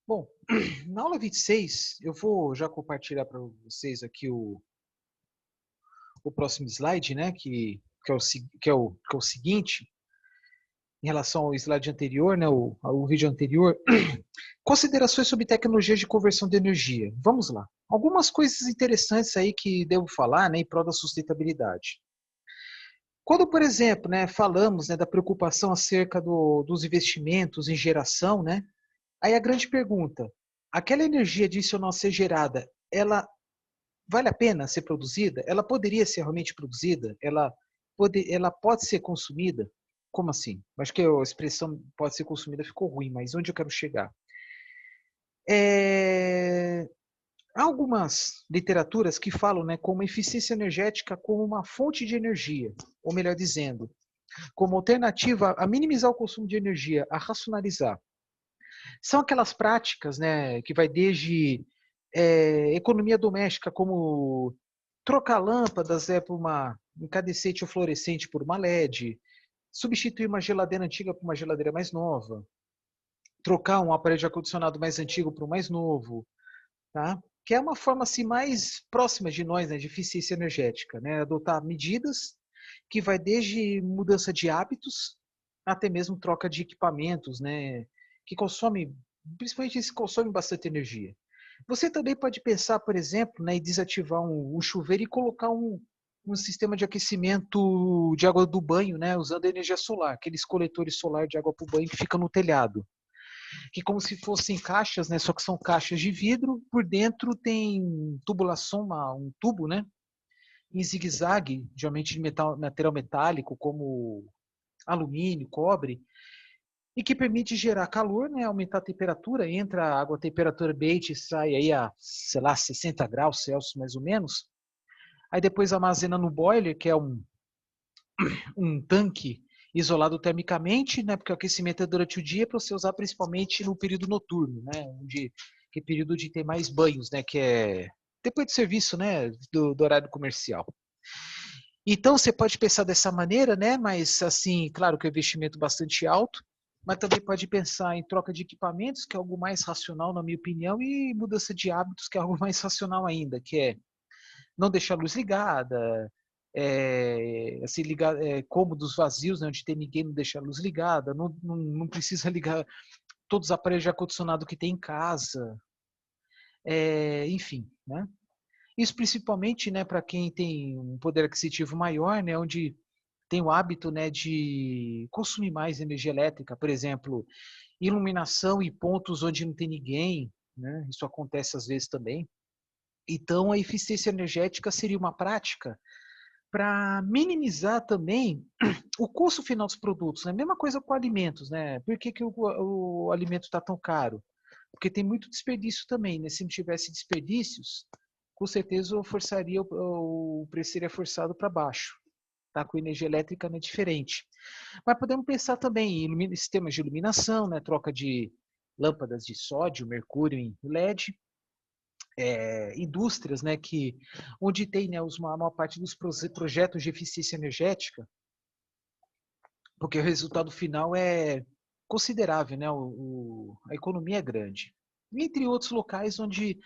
Bom, na aula 26, eu vou já compartilhar para vocês aqui o próximo slide, né, que é o seguinte, em relação ao slide anterior, né, ao vídeo anterior. Considerações sobre tecnologias de conversão de energia. Vamos lá. Algumas coisas interessantes aí que devo falar, né, em prol da sustentabilidade. Quando, por exemplo, né, falamos, né, da preocupação acerca dos investimentos em geração, né, aí a grande pergunta, aquela energia adicional a ser gerada, ela vale a pena ser produzida? Ela poderia ser realmente produzida? Ela pode ser consumida? Como assim? Acho que a expressão pode ser consumida ficou ruim, mas onde eu quero chegar? Há algumas literaturas que falam, né, como eficiência energética como uma fonte de energia, ou melhor dizendo, como alternativa a minimizar o consumo de energia, a racionalizar. São aquelas práticas, né, que vai desde economia doméstica, como trocar lâmpadas por uma incandescente ou fluorescente por uma LED, substituir uma geladeira antiga por uma geladeira mais nova, trocar um aparelho de ar-condicionado mais antigo por um mais novo, tá? Que é uma forma assim mais próxima de nós, né, de eficiência energética, né? Adotar medidas que vai desde mudança de hábitos até mesmo troca de equipamentos, né, que consomem, principalmente esse consome bastante energia. Você também pode pensar, por exemplo, né, em desativar um chuveiro e colocar um sistema de aquecimento de água do banho, né, usando energia solar, aqueles coletores solar de água para o banho que fica no telhado, que como se fossem caixas, né, só que são caixas de vidro, por dentro tem tubulação, um tubo, né, em zigue-zague, geralmente de material metálico, como alumínio, cobre, e que permite gerar calor, né, aumentar a temperatura, entra a água a temperatura ambiente e sai aí a, sei lá, 60 graus Celsius mais ou menos. Aí depois armazena no boiler, que é um tanque isolado termicamente, né, porque o aquecimento é durante o dia para você usar principalmente no período noturno, né, que é período de ter mais banhos, né, que é depois do serviço, né, do horário comercial. Então você pode pensar dessa maneira, né, mas assim, claro que é um investimento bastante alto, mas também pode pensar em troca de equipamentos, que é algo mais racional, na minha opinião, e mudança de hábitos, que é algo mais racional ainda, que é não deixar a luz ligada, assim, ligar cômodos vazios, né, onde tem ninguém, não deixar a luz ligada, não precisa ligar todos os aparelhos de ar-condicionado que tem em casa, enfim, né? Isso principalmente, né, para quem tem um poder aquisitivo maior, né, onde tem o hábito, né, de consumir mais energia elétrica, por exemplo, iluminação e pontos onde não tem ninguém, né? Isso acontece às vezes também. Então, a eficiência energética seria uma prática para minimizar também o custo final dos produtos, né? Mesma coisa com alimentos, né? Por que o alimento está tão caro? Porque tem muito desperdício também, né? Se não tivesse desperdícios, com certeza o preço seria forçado para baixo. Tá? Com energia elétrica não é diferente. Mas podemos pensar também em sistemas de iluminação, né? Troca de lâmpadas de sódio, mercúrio em LED, indústrias, né, onde tem, né, a maior parte dos projetos de eficiência energética, porque o resultado final é considerável, né, a economia é grande. Entre outros locais onde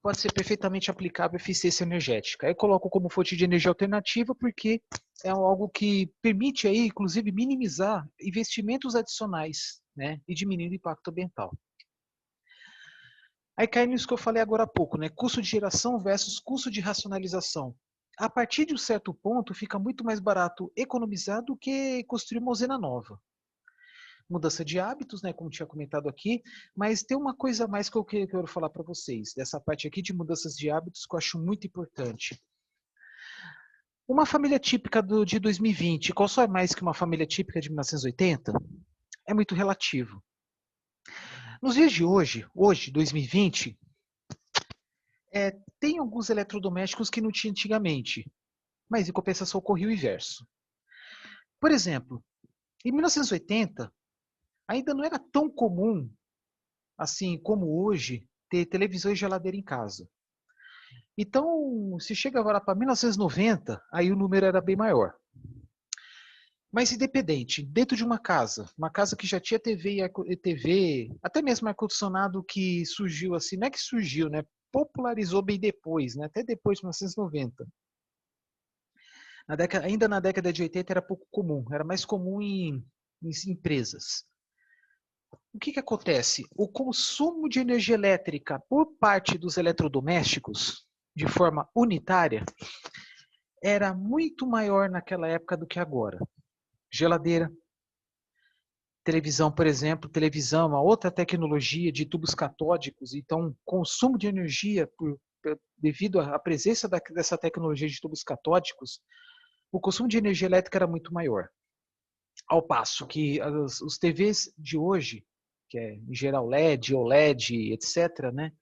pode ser perfeitamente aplicável a eficiência energética. Eu coloco como fonte de energia alternativa porque é algo que permite aí, inclusive, minimizar investimentos adicionais, né, e diminuir o impacto ambiental. Aí cai nisso que eu falei agora há pouco, né? Custo de geração versus custo de racionalização. A partir de um certo ponto, fica muito mais barato economizar do que construir uma usina nova. Mudança de hábitos, né, como tinha comentado aqui, mas tem uma coisa a mais que eu quero falar para vocês, dessa parte aqui de mudanças de hábitos que eu acho muito importante. Uma família típica de 2020, qual só é mais que uma família típica de 1980? É muito relativo. Nos dias de hoje, 2020, tem alguns eletrodomésticos que não tinha antigamente, mas em compensação ocorreu o inverso. Por exemplo, em 1980, ainda não era tão comum, assim como hoje, ter televisão e geladeira em casa. Então, se chega agora para 1990, aí o número era bem maior. Mas independente, dentro de uma casa que já tinha TV, até mesmo ar-condicionado que surgiu assim, não é que surgiu, né? Popularizou bem depois, né? Até depois de 1990. Ainda na década de 80 era pouco comum, era mais comum em empresas. O que acontece? O consumo de energia elétrica por parte dos eletrodomésticos, de forma unitária, era muito maior naquela época do que agora. Geladeira, televisão, por exemplo, televisão é uma outra tecnologia de tubos catódicos, então consumo de energia devido à presença dessa tecnologia de tubos catódicos, o consumo de energia elétrica era muito maior. Ao passo que os TVs de hoje, que é em geral LED, OLED, etc., né,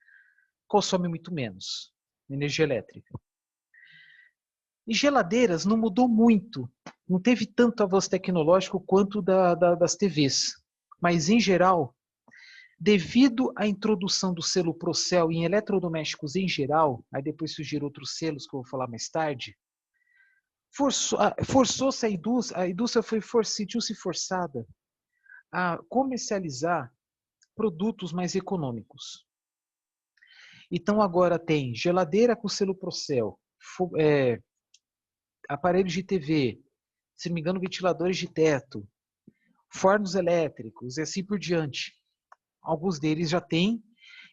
consomem muito menos energia elétrica. E geladeiras não mudou muito, não teve tanto avanço tecnológico quanto das TVs. Mas, em geral, devido à introdução do selo Procel em eletrodomésticos em geral, aí depois surgiram outros selos que eu vou falar mais tarde, forçou-se a indústria sentiu-se forçada a comercializar produtos mais econômicos. Então agora tem geladeira com selo Procel, aparelhos de TV, se não me engano ventiladores de teto, fornos elétricos e assim por diante. Alguns deles já têm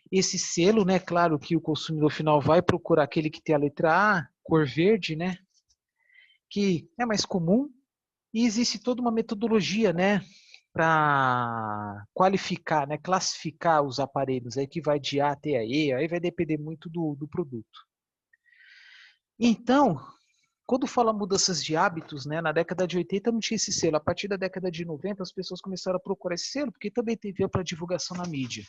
esse selo, né? Claro que o consumidor final vai procurar aquele que tem a letra A, cor verde, né? Que é mais comum. E existe toda uma metodologia, né? Para qualificar, né? Classificar os aparelhos, aí que vai de A até E, aí vai depender muito do produto. Então, quando fala mudanças de hábitos, né, na década de 80 não tinha esse selo. A partir da década de 90 as pessoas começaram a procurar esse selo, porque também teve para divulgação na mídia.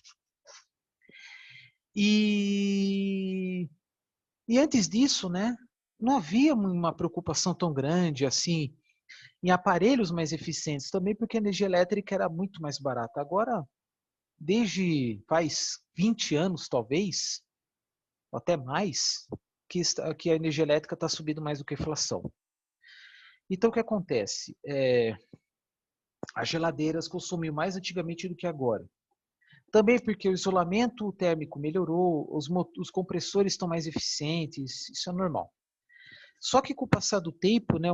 E antes disso, né, não havia uma preocupação tão grande assim em aparelhos mais eficientes, também porque a energia elétrica era muito mais barata. Agora, desde faz 20 anos, talvez, ou até mais, que a energia elétrica está subindo mais do que a inflação. Então, o que acontece? As geladeiras consumiam mais antigamente do que agora. Também porque o isolamento térmico melhorou, os compressores estão mais eficientes, isso é normal. Só que com o passar do tempo, né,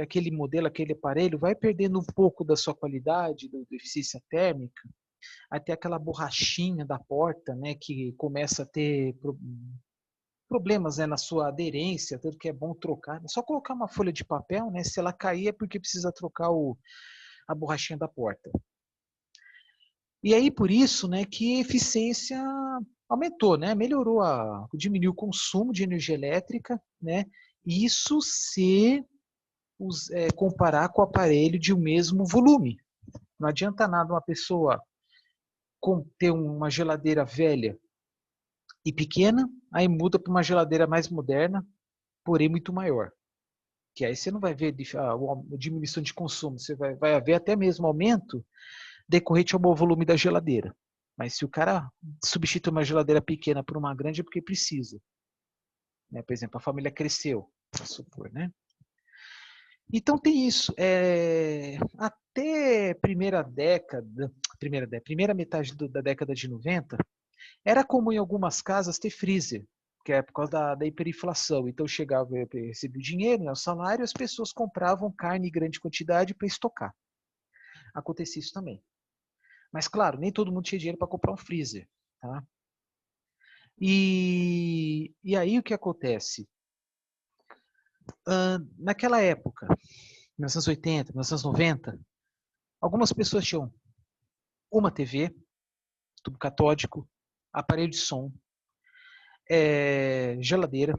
aquele modelo, aquele aparelho vai perdendo um pouco da sua qualidade, da eficiência térmica, até aquela borrachinha da porta, né, que começa a ter problemas, né, na sua aderência, tanto que é bom trocar. É só colocar uma folha de papel, né, se ela cair é porque precisa trocar a borrachinha da porta. E aí, por isso, né, que a eficiência aumentou, né, melhorou, diminuiu o consumo de energia elétrica, né, isso se comparar com o aparelho de um mesmo volume. Não adianta nada uma pessoa ter uma geladeira velha e pequena, aí muda para uma geladeira mais moderna, porém muito maior. Que aí você não vai ver a diminuição de consumo, você vai haver até mesmo aumento decorrente ao bom volume da geladeira. Mas se o cara substitui uma geladeira pequena por uma grande é porque precisa. Né? Por exemplo, a família cresceu, vamos supor, né? Então tem isso. Até primeira metade da década de 90, era comum em algumas casas ter freezer, que é por causa da hiperinflação. Então chegava, recebia o dinheiro, né, o salário, e as pessoas compravam carne em grande quantidade para estocar. Acontecia isso também. Mas, claro, nem todo mundo tinha dinheiro para comprar um freezer. Tá? E aí o que acontece? Naquela época, 1980, 1990, algumas pessoas tinham uma TV, tubo catódico, aparelho de som, geladeira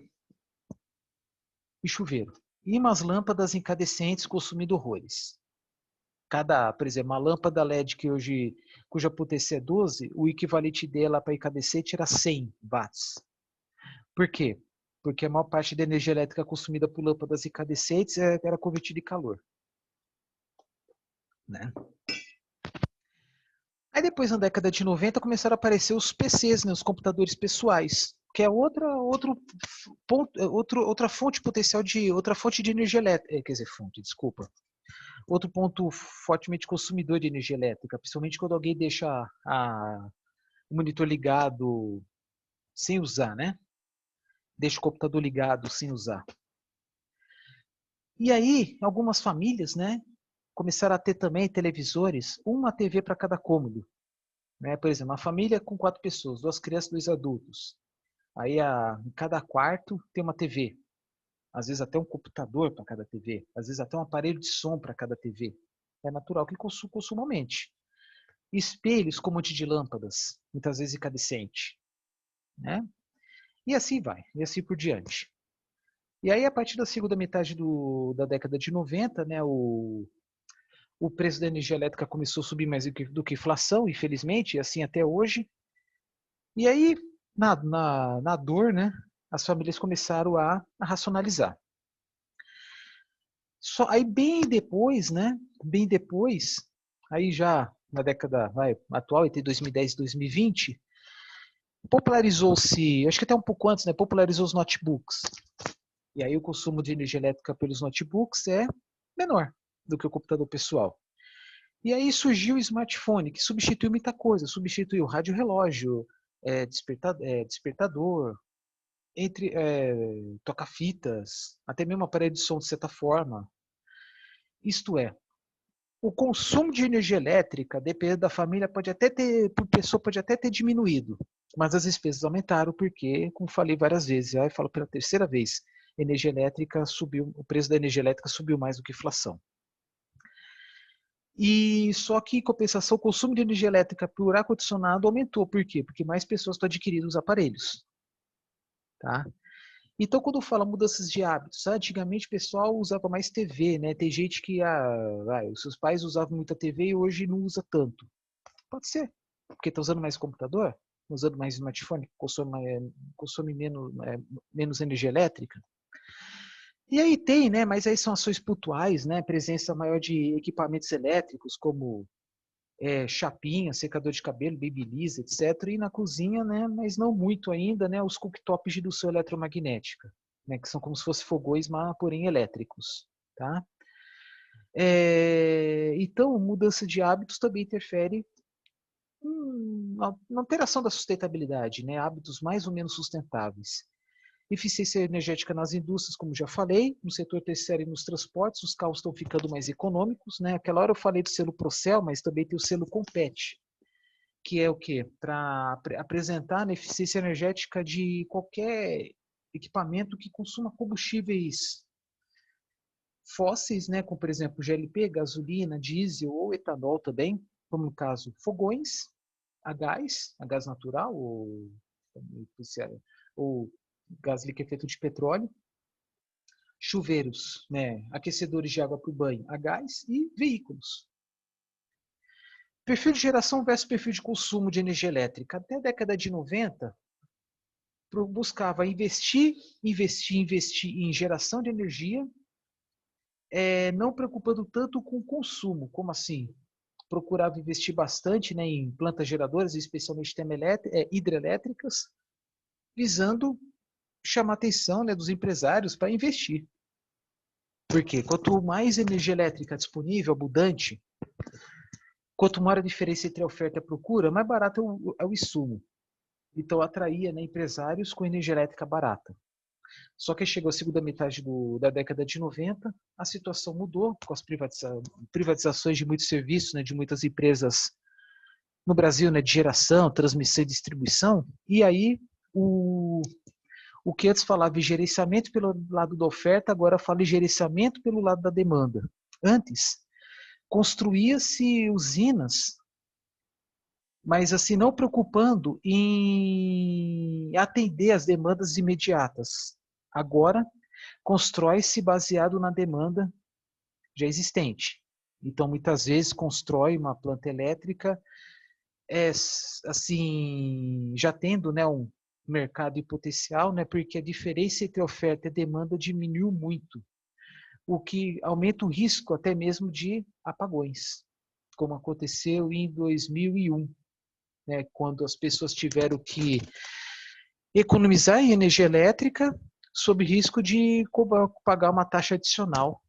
e chuveiro. E umas lâmpadas incandescentes consumindo horrores. Por exemplo, uma lâmpada LED cuja potência é 12, o equivalente dela para incandescente era 100 watts. Por quê? Porque a maior parte da energia elétrica consumida por lâmpadas incandescentes era convertida em calor. Né? Aí depois, na década de 90, começaram a aparecer os PCs, né, os computadores pessoais, que é outra fonte potencial outra fonte de energia elétrica, quer dizer, desculpa, Outro ponto fortemente consumidor de energia elétrica, principalmente quando alguém deixa o monitor ligado sem usar, né? Deixa o computador ligado sem usar. E aí, algumas famílias, né, começaram a ter também televisores, uma TV para cada cômodo. Né? Por exemplo, uma família com 4 pessoas, 2 crianças, 2 adultos. Aí, em cada quarto tem uma TV. Às vezes até um computador para cada TV. Às vezes até um aparelho de som para cada TV. É natural que consuma aumente. Espelhos com um monte de lâmpadas, muitas vezes incandescente. Né? E assim vai, e assim por diante. E aí, a partir da segunda metade da década de 90, né, o preço da energia elétrica começou a subir mais do que a inflação, infelizmente, e assim até hoje. E aí, na dor, né, as famílias começaram a racionalizar. Aí bem depois, né, aí já na década atual, entre 2010 e 2020, popularizou-se, acho que até um pouco antes, né, popularizou os notebooks. E aí o consumo de energia elétrica pelos notebooks é menor do que o computador pessoal. E aí surgiu o smartphone, que substituiu muita coisa. Substituiu rádio-relógio, despertador, toca-fitas, até mesmo aparelho de som de certa forma. Isto é, o consumo de energia elétrica, dependendo da família, por pessoa pode até ter diminuído, mas as despesas aumentaram porque, como falei várias vezes, aí falo pela terceira vez, energia elétrica subiu, o preço da energia elétrica subiu mais do que a inflação. E só que, em compensação, o consumo de energia elétrica por ar-condicionado aumentou. Por quê? Porque mais pessoas estão adquirindo os aparelhos. Tá? Então, quando fala mudanças de hábitos, antigamente o pessoal usava mais TV, né? Tem gente que os seus pais usavam muita TV e hoje não usa tanto. Pode ser, porque está usando mais computador, usando mais smartphone, consome menos energia elétrica. E aí tem, né? Mas aí são ações pontuais, né? Presença maior de equipamentos elétricos, como chapinha, secador de cabelo, babyliss, etc. E na cozinha, né? Mas não muito ainda, né? Os cooktops de indução eletromagnética, né? Que são como se fossem fogões, mas porém elétricos, tá? Então, mudança de hábitos também interfere na alteração da sustentabilidade, né? Hábitos mais ou menos sustentáveis. Eficiência energética nas indústrias, como já falei, no setor terciário e nos transportes, os carros estão ficando mais econômicos, né? Aquela hora eu falei do selo Procel, mas também tem o selo Compete, que é o quê? Para apresentar a eficiência energética de qualquer equipamento que consuma combustíveis fósseis, né? Como por exemplo GLP, gasolina, diesel ou etanol também, como no caso fogões, a gás natural ou gás liquefeito de petróleo, chuveiros, né, aquecedores de água para o banho a gás e veículos. Perfil de geração versus perfil de consumo de energia elétrica. Até a década de 90, buscava investir em geração de energia, não preocupando tanto com o consumo. Como assim? Procurava investir bastante, né, em plantas geradoras, especialmente hidrelétricas, visando chamar a atenção, né, dos empresários para investir. Porque quanto mais energia elétrica disponível, abundante, quanto maior a diferença entre a oferta e a procura, mais barato é o insumo. Então atraía, né, empresários com energia elétrica barata. Só que chegou a segunda metade da década de 90, a situação mudou com as privatizações de muitos serviços, né, de muitas empresas no Brasil, né, de geração, transmissão e distribuição, e aí o que antes falava em gerenciamento pelo lado da oferta, agora fala em gerenciamento pelo lado da demanda. Antes, construía-se usinas, mas assim não preocupando em atender as demandas imediatas. Agora, constrói-se baseado na demanda já existente. Então, muitas vezes, constrói uma planta elétrica assim, já tendo, né, um mercado e potencial, né, porque a diferença entre oferta e demanda diminuiu muito, o que aumenta o risco até mesmo de apagões, como aconteceu em 2001, né, quando as pessoas tiveram que economizar em energia elétrica sob risco de pagar uma taxa adicional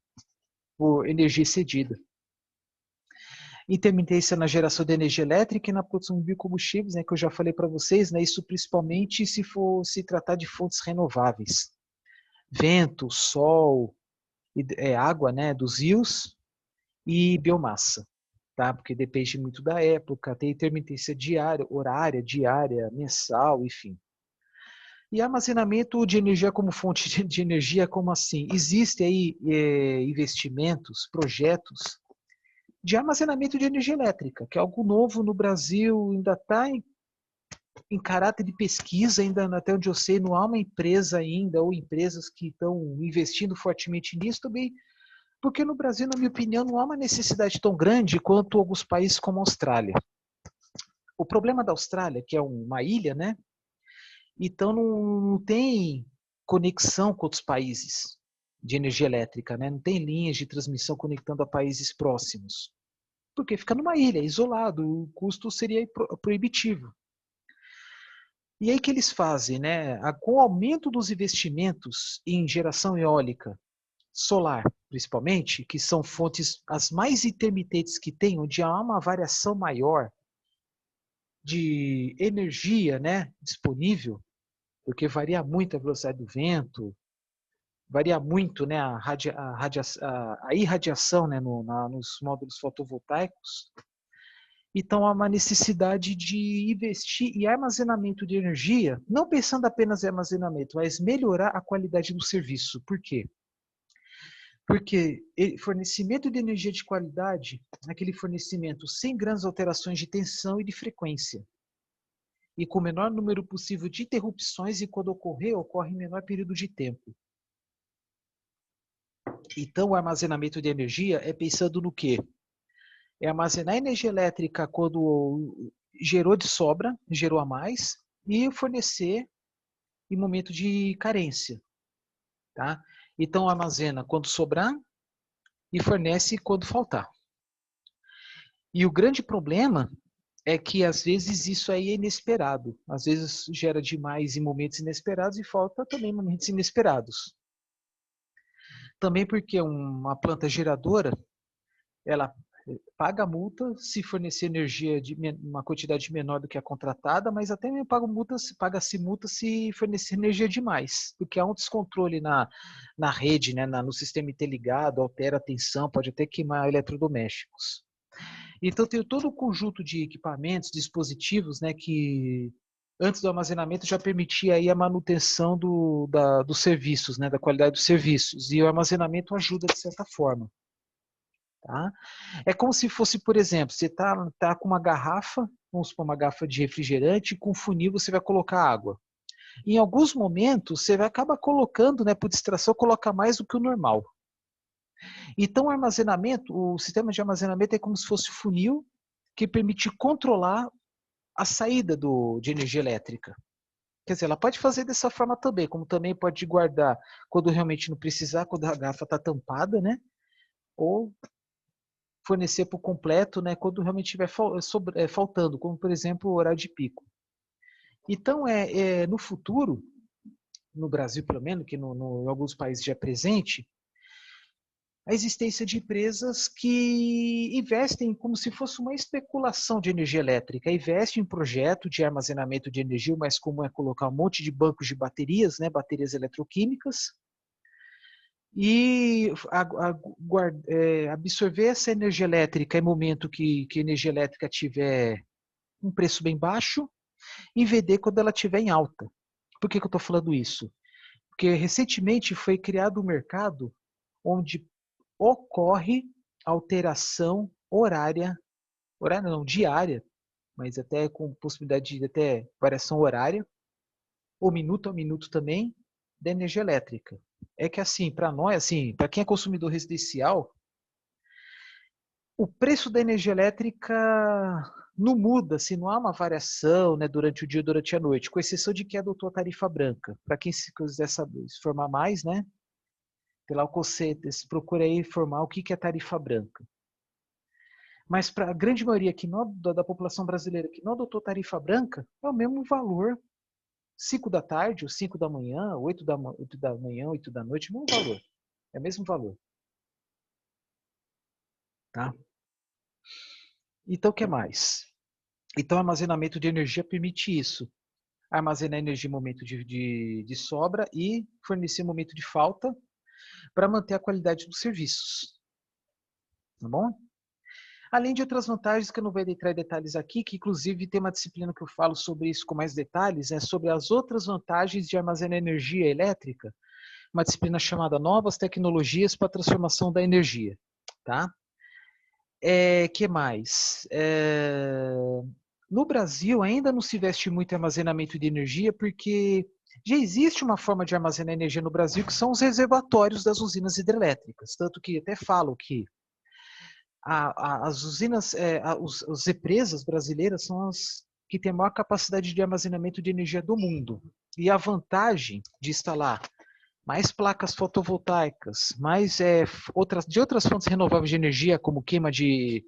por energia cedida. intermitência na geração de energia elétrica e na produção de biocombustíveis, né, que eu já falei para vocês, né, isso principalmente se for se tratar de fontes renováveis. Vento, sol, água, né, dos rios e biomassa, tá? Porque depende muito da época, tem intermitência diária, horária, diária, mensal, enfim. E armazenamento de energia como fonte de energia, como assim? Existem aí investimentos, projetos de armazenamento de energia elétrica, que é algo novo no Brasil, ainda está em caráter de pesquisa, ainda até onde eu sei, não há uma empresa ainda, ou empresas que estão investindo fortemente nisso também, porque no Brasil, na minha opinião, não há uma necessidade tão grande quanto alguns países como a Austrália. O problema da Austrália, que é uma ilha, né? Então não tem conexão com outros países de energia elétrica, né? Não tem linhas de transmissão conectando a países próximos. Porque fica numa ilha, isolado, o custo seria proibitivo. E aí que eles fazem, né? Com o aumento dos investimentos em geração eólica, solar, principalmente, que são fontes as mais intermitentes que tem, onde há uma variação maior de energia, né, disponível, porque varia muito a velocidade do vento, varia muito, né, a irradiação, né, nos módulos fotovoltaicos. Então, há uma necessidade de investir em armazenamento de energia, não pensando apenas em armazenamento, mas melhorar a qualidade do serviço. Por quê? Porque fornecimento de energia de qualidade, aquele fornecimento sem grandes alterações de tensão e de frequência, e com o menor número possível de interrupções, e quando ocorrer, ocorre em menor período de tempo. Então, o armazenamento de energia é pensando no quê? É armazenar energia elétrica quando gerou de sobra, gerou a mais, e fornecer em momento de carência. Tá? Então, armazena quando sobrar e fornece quando faltar. E o grande problema é que, às vezes, isso aí é inesperado. Às vezes, gera demais em momentos inesperados e falta também em momentos inesperados. Também porque uma planta geradora, ela paga multa se fornecer energia de uma quantidade menor do que a contratada, mas até mesmo paga-se multa se fornecer energia demais, porque há um descontrole na rede, né, no sistema interligado, altera a tensão, pode até queimar eletrodomésticos. Então tem todo o conjunto de equipamentos, dispositivos, né, que antes do armazenamento já permitia aí a manutenção dos serviços, né, da qualidade dos serviços, e o armazenamento ajuda de certa forma. Tá? É como se fosse, por exemplo, você tá com uma garrafa, vamos supor uma garrafa de refrigerante, com funil você vai colocar água. Em alguns momentos, você vai acabar colocando, né, por distração, coloca mais do que o normal. Então, o sistema de armazenamento é como se fosse um funil que permite controlar a saída de energia elétrica. Quer dizer, ela pode fazer dessa forma também, como também pode guardar quando realmente não precisar, quando a garrafa está tampada, né? Ou fornecer por completo, né, quando realmente estiver faltando, como por exemplo o horário de pico. Então, no futuro, no Brasil pelo menos, que em alguns países já é presente, a existência de empresas que investem como se fosse uma especulação de energia elétrica, investem em projeto de armazenamento de energia, o mais comum é colocar um monte de bancos de baterias, né, baterias eletroquímicas, e absorver essa energia elétrica em momento que a energia elétrica tiver um preço bem baixo e vender quando ela estiver em alta. Por que eu estou falando isso? Porque recentemente foi criado um mercado onde ocorre alteração horária não, diária, mas até com possibilidade de até variação horária, ou minuto a minuto também, da energia elétrica. É que assim, para nós, assim, para quem é consumidor residencial, o preço da energia elétrica não muda, se não há uma variação, né, durante o dia e durante a noite, com exceção de que adotou a tarifa branca. Para quem se quiser saber, se formar mais, né, pela conceito, se procura aí informar o que é tarifa branca. Mas para a grande maioria da população brasileira que não adotou tarifa branca, é o mesmo valor. 5 da tarde, ou 5 da manhã, 8 da manhã, 8 da noite, o mesmo valor. É o mesmo valor. Tá? Então, o que mais? Então, o armazenamento de energia permite isso. Armazenar energia em momento de sobra e fornecer em momento de falta para manter a qualidade dos serviços. Tá bom? Além de outras vantagens que eu não vou entrar em detalhes aqui, que inclusive tem uma disciplina que eu falo sobre isso com mais detalhes, é sobre as outras vantagens de armazenar energia elétrica, uma disciplina chamada Novas Tecnologias para a Transformação da Energia. Tá? Que mais? No Brasil ainda não se investe muito em armazenamento de energia porque já existe uma forma de armazenar energia no Brasil que são os reservatórios das usinas hidrelétricas. Tanto que até falo que as usinas, as represas brasileiras são as que têm a maior capacidade de armazenamento de energia do mundo. E a vantagem de instalar mais placas fotovoltaicas, mais de outras fontes renováveis de energia, como queima de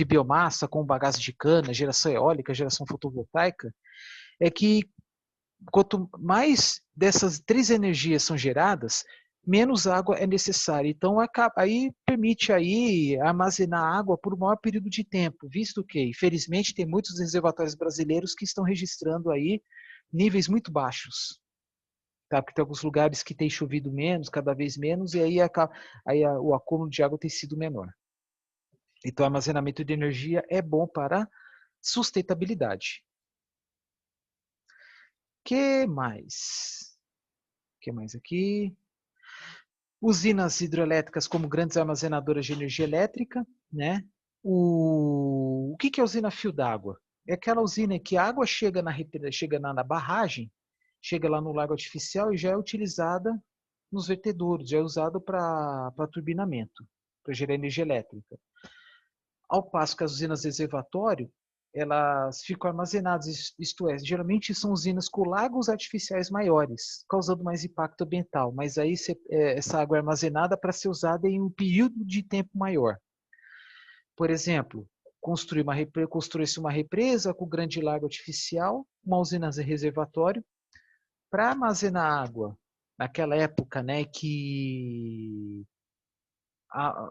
biomassa, como bagaço de cana, geração eólica, geração fotovoltaica, é que quanto mais dessas três energias são geradas, menos água é necessária. Então, aí permite aí armazenar água por um maior período de tempo, visto que, infelizmente, tem muitos reservatórios brasileiros que estão registrando aí níveis muito baixos. Tá? Porque tem alguns lugares que tem chovido menos, cada vez menos, e aí o acúmulo de água tem sido menor. Então, armazenamento de energia é bom para sustentabilidade. Que mais? Que mais aqui? Usinas hidrelétricas como grandes armazenadoras de energia elétrica, né? O que é usina fio d'água? É aquela usina em que a água chega na barragem, chega lá no lago artificial e já é utilizada nos vertedouros, já é usado para turbinamento, para gerar energia elétrica. Ao passo que as usinas de reservatório, elas ficam armazenadas, isto é, geralmente são usinas com lagos artificiais maiores, causando mais impacto ambiental, mas aí essa água é armazenada para ser usada em um período de tempo maior. Por exemplo, construir-se uma represa com grande lago artificial, uma usina de reservatório, para armazenar água naquela época, né, que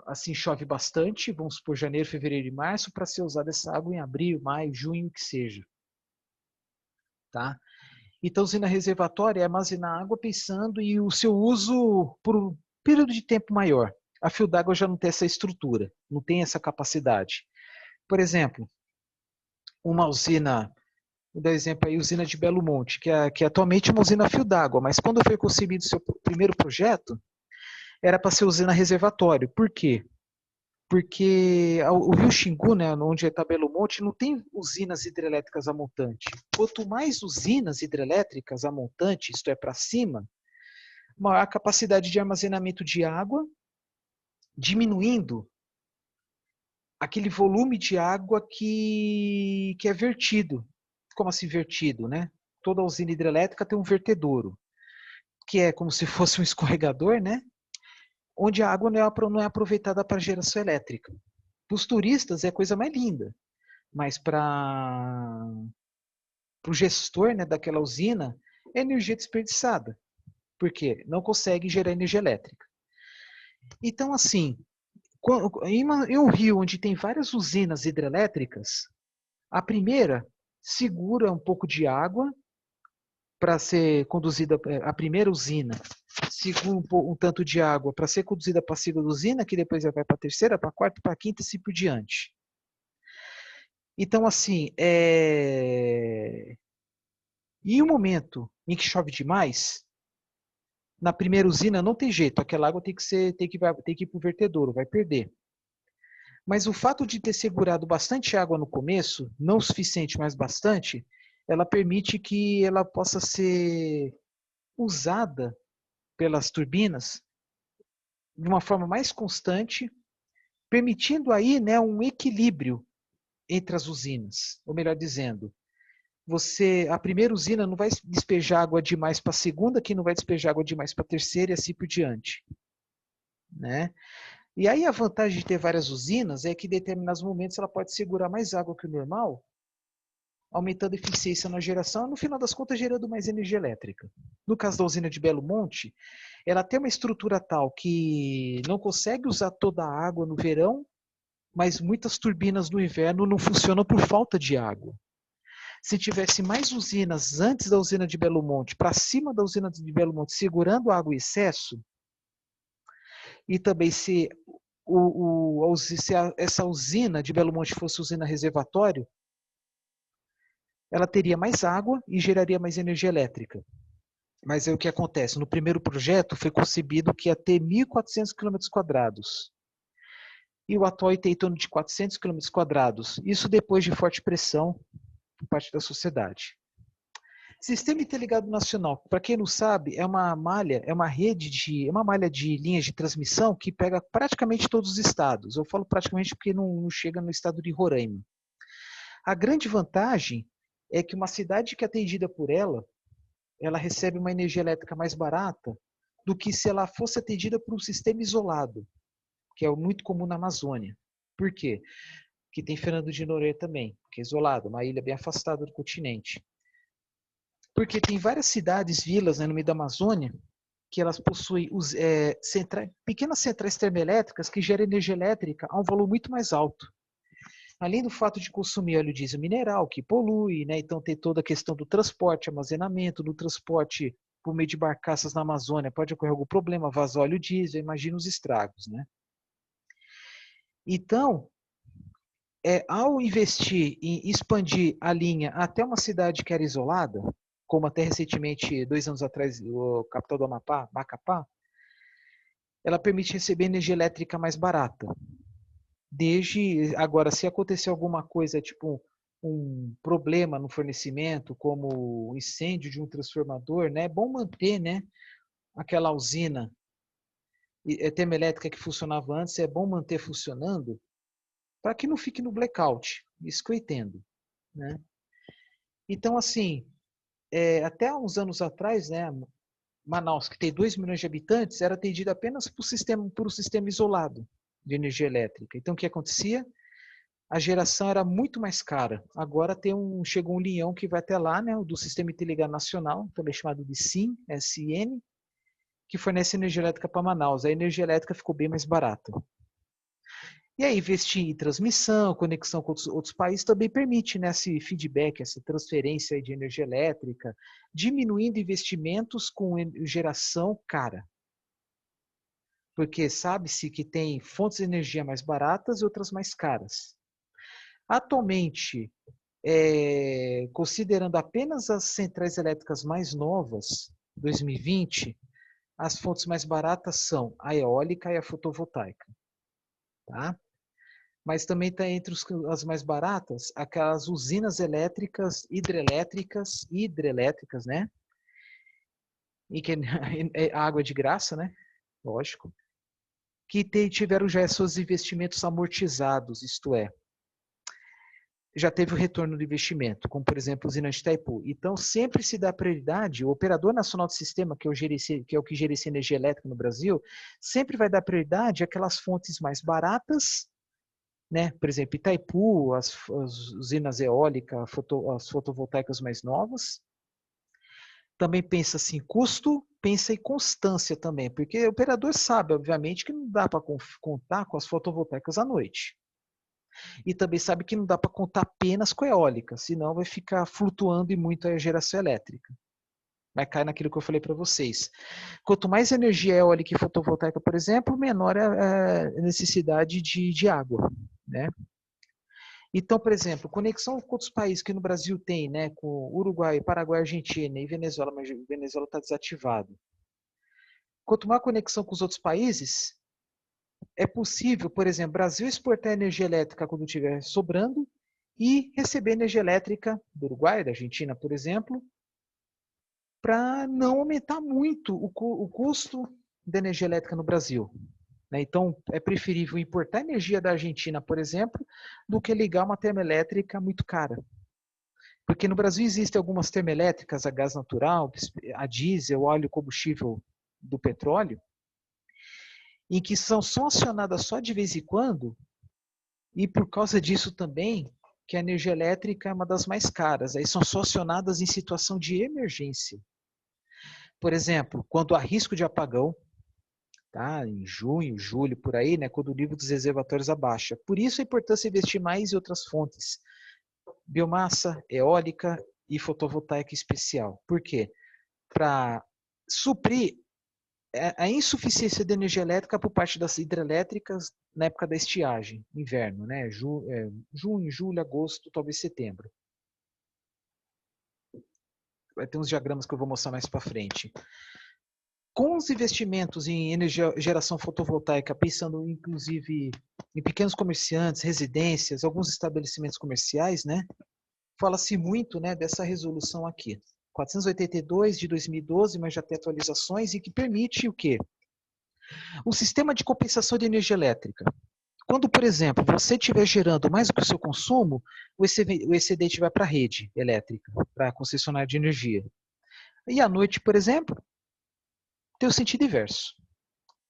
assim chove bastante, vamos supor janeiro, fevereiro e março, para ser usada essa água em abril, maio, junho, que seja. Tá? Então, usina reservatória é armazenar água pensando em o seu uso por um período de tempo maior. A fio d'água já não tem essa estrutura, não tem essa capacidade. Por exemplo, uma usina, vou dar exemplo aí, usina de Belo Monte, que é atualmente uma usina a fio d'água, mas quando foi concebido o seu primeiro projeto, era para ser usina reservatório. Por quê? Porque o rio Xingu, né, onde está Belo Monte, não tem usinas hidrelétricas a montante. Quanto mais usinas hidrelétricas a montante, isto é, para cima, maior a capacidade de armazenamento de água, diminuindo aquele volume de água que é vertido. Como assim vertido, né? Toda usina hidrelétrica tem um vertedouro, que é como se fosse um escorregador, né? Onde a água não é aproveitada para geração elétrica. Para os turistas é a coisa mais linda, mas para o gestor, né, daquela usina é energia desperdiçada. Por quê? Não consegue gerar energia elétrica. Então, assim, em um rio onde tem várias usinas hidrelétricas, a primeira segura um pouco de água para ser conduzida, a primeira usina segura um tanto de água para ser conduzida para a segunda usina, que depois vai para a terceira, para a quarta, para a quinta e assim por diante. Então, assim, em um momento em que chove demais, na primeira usina não tem jeito, aquela água tem que ir para o vertedouro, vai perder. Mas o fato de ter segurado bastante água no começo, não o suficiente, mas bastante, ela permite que ela possa ser usada pelas turbinas de uma forma mais constante, permitindo aí, né, um equilíbrio entre as usinas. Ou melhor dizendo, a primeira usina não vai despejar água demais para a segunda, que não vai despejar água demais para a terceira e assim por diante. Né? E aí a vantagem de ter várias usinas é que em determinados momentos ela pode segurar mais água que o normal, aumentando a eficiência na geração e no final das contas gerando mais energia elétrica. No caso da usina de Belo Monte, ela tem uma estrutura tal que não consegue usar toda a água no verão, mas muitas turbinas no inverno não funcionam por falta de água. Se tivesse mais usinas antes da usina de Belo Monte, para cima da usina de Belo Monte, segurando água em excesso, e também se, essa usina de Belo Monte fosse usina reservatório, ela teria mais água e geraria mais energia elétrica. Mas é o que acontece. No primeiro projeto foi concebido que ia ter 1.400 km². E o atual tem em torno de 400 km². Isso depois de forte pressão por parte da sociedade. Sistema Interligado Nacional, para quem não sabe, é uma malha, é uma malha de linhas de transmissão que pega praticamente todos os estados. Eu falo praticamente porque não chega no estado de Roraima. A grande vantagem é que uma cidade que é atendida por ela recebe uma energia elétrica mais barata do que se ela fosse atendida por um sistema isolado, que é muito comum na Amazônia. Por quê? Porque tem Fernando de Noronha também, que é isolado, uma ilha bem afastada do continente. Porque tem várias cidades, vilas, né, no meio da Amazônia, que elas possuem pequenas centrais termoelétricas que geram energia elétrica a um valor muito mais alto. Além do fato de consumir óleo diesel mineral, que polui, né? Então tem toda a questão do transporte, armazenamento, do transporte por meio de barcaças na Amazônia, pode ocorrer algum problema, vazar óleo diesel, imagina os estragos, né? Então, ao investir em expandir a linha até uma cidade que era isolada, como até recentemente, 2 anos atrás, o capital do Amapá, Macapá, ela permite receber energia elétrica mais barata. Desde agora, se acontecer alguma coisa, tipo um problema no fornecimento, como o incêndio de um transformador, né, é bom manter, né, aquela usina termoelétrica que funcionava antes, é bom manter funcionando para que não fique no blackout. Isso que eu entendo, né? Então, assim, até uns anos atrás, né, Manaus, que tem 2 milhões de habitantes, era atendida apenas por um sistema isolado de energia elétrica. Então, o que acontecia? A geração era muito mais cara. Agora chegou um leão que vai até lá, né, do Sistema Interligado Nacional, também chamado de SIN, SN, que fornece energia elétrica para Manaus. A energia elétrica ficou bem mais barata. E aí, investir em transmissão, conexão com outros países também permite, né, esse feedback, essa transferência de energia elétrica, diminuindo investimentos com geração cara. Porque sabe-se que tem fontes de energia mais baratas e outras mais caras. Atualmente, considerando apenas as centrais elétricas mais novas, 2020, as fontes mais baratas são a eólica e a fotovoltaica. Tá? Mas também está entre as mais baratas aquelas usinas elétricas, hidrelétricas, né? E que é água de graça, né? Lógico. Que tiveram já seus investimentos amortizados, isto é, já teve o retorno do investimento, como por exemplo a usina de Itaipu. Então sempre se dá prioridade, o Operador Nacional do Sistema, que é o que gerencia energia elétrica no Brasil, sempre vai dar prioridade àquelas fontes mais baratas, né? Por exemplo, Itaipu, as usinas eólicas, as fotovoltaicas mais novas. Também pensa assim, custo, pensa em constância também, porque o operador sabe, obviamente, que não dá para contar com as fotovoltaicas à noite. E também sabe que não dá para contar apenas com a eólica, senão vai ficar flutuando e muito a geração elétrica. Vai cair naquilo que eu falei para vocês. Quanto mais energia eólica e fotovoltaica, por exemplo, menor a necessidade de água, né? Então, por exemplo, conexão com outros países que no Brasil tem, né, com Uruguai, Paraguai, Argentina e Venezuela, mas Venezuela está desativado. Quanto mais conexão com os outros países, é possível, por exemplo, Brasil exportar energia elétrica quando estiver sobrando e receber energia elétrica do Uruguai, da Argentina, por exemplo, para não aumentar muito o custo da energia elétrica no Brasil. Então, é preferível importar energia da Argentina, por exemplo, do que ligar uma termoelétrica muito cara. Porque no Brasil existem algumas termoelétricas a gás natural, a diesel, óleo combustível do petróleo, em que são só acionadas só de vez em quando, e por causa disso também, que a energia elétrica é uma das mais caras. Aí são só acionadas em situação de emergência. Por exemplo, quando há risco de apagão, tá? Em junho, julho, por aí, né? Quando o nível dos reservatórios abaixa. Por isso a importância de investir mais em outras fontes. Biomassa, eólica e fotovoltaica especial. Por quê? Para suprir a insuficiência de energia elétrica por parte das hidrelétricas na época da estiagem, inverno, né? Junho, julho, agosto, talvez setembro. Vai ter uns diagramas que eu vou mostrar mais para frente. Com os investimentos em energia, geração fotovoltaica, pensando inclusive em pequenos comerciantes, residências, alguns estabelecimentos comerciais, né? Fala-se muito, né, dessa resolução aqui. 482 de 2012, mas já tem atualizações e que permite o quê? Um sistema de compensação de energia elétrica. Quando, por exemplo, você estiver gerando mais do que o seu consumo, o excedente vai para a rede elétrica, para a concessionária de energia. E à noite, por exemplo, tem o sentido inverso.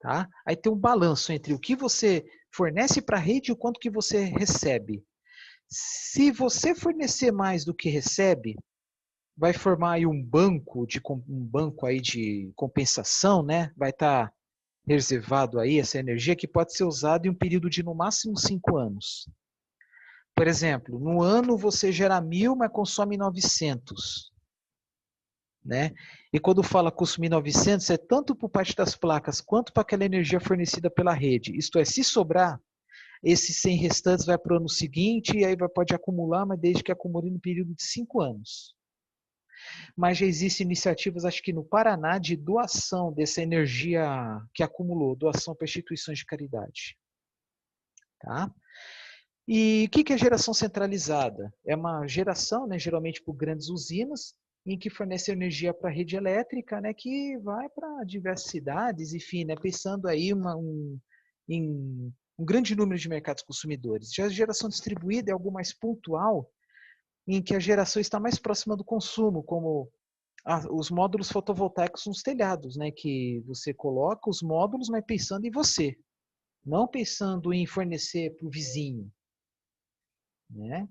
Tá? Aí tem um balanço entre o que você fornece para a rede e o quanto que você recebe. Se você fornecer mais do que recebe, vai formar aí um banco aí de compensação, né? Vai estar reservado aí essa energia que pode ser usada em um período de no máximo 5 anos. Por exemplo, no ano você gera 1.000, mas consome 900. Né? E quando fala consumir 900, é tanto por parte das placas quanto para aquela energia fornecida pela rede. Isto é, se sobrar, esses 100 restantes vai para o ano seguinte e aí pode acumular, mas desde que acumule no período de 5 anos. Mas já existem iniciativas, acho que no Paraná, de doação dessa energia que acumulou, doação para instituições de caridade. Tá? E o que é geração centralizada? É uma geração, né, geralmente por grandes usinas, em que fornece energia para a rede elétrica, né, que vai para diversas cidades, enfim, né, pensando aí em um grande número de mercados consumidores. Já a geração distribuída é algo mais pontual, em que a geração está mais próxima do consumo, como os módulos fotovoltaicos nos telhados, né, que você coloca os módulos, mas pensando em você, não pensando em fornecer para o vizinho. Né?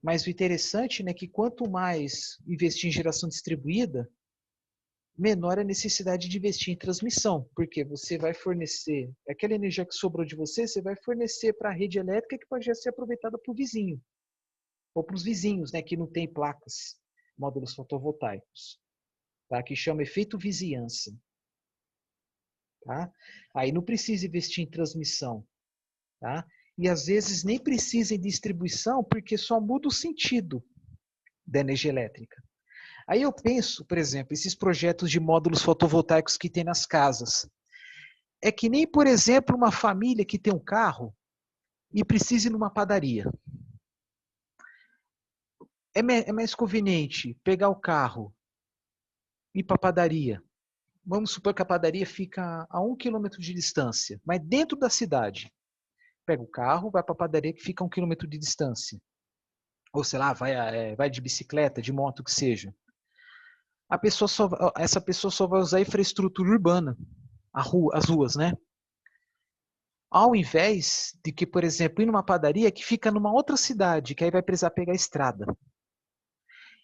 Mas o interessante é que quanto mais investir em geração distribuída, menor a necessidade de investir em transmissão, porque você vai fornecer aquela energia que sobrou de você, você vai fornecer para a rede elétrica que pode ser aproveitada para o vizinho, ou para os vizinhos, né, que não tem placas, módulos fotovoltaicos, tá? Que chama efeito vizinhança. Tá? Aí não precisa investir em transmissão. Tá? E às vezes nem precisa em distribuição, porque só muda o sentido da energia elétrica. Aí eu penso, por exemplo, esses projetos de módulos fotovoltaicos que tem nas casas. É que nem, por exemplo, uma família que tem um carro e precisa ir numa padaria. É mais conveniente pegar o carro e ir para a padaria. Vamos supor que a padaria fica a 1 quilômetro de distância, mas dentro da cidade. Pega o carro, vai para a padaria que fica a 1 quilômetro de distância. Ou sei lá, vai de bicicleta, de moto, que seja. Essa pessoa só vai usar a infraestrutura urbana, as ruas, né? Ao invés de que, por exemplo, ir numa padaria que fica numa outra cidade, que aí vai precisar pegar a estrada.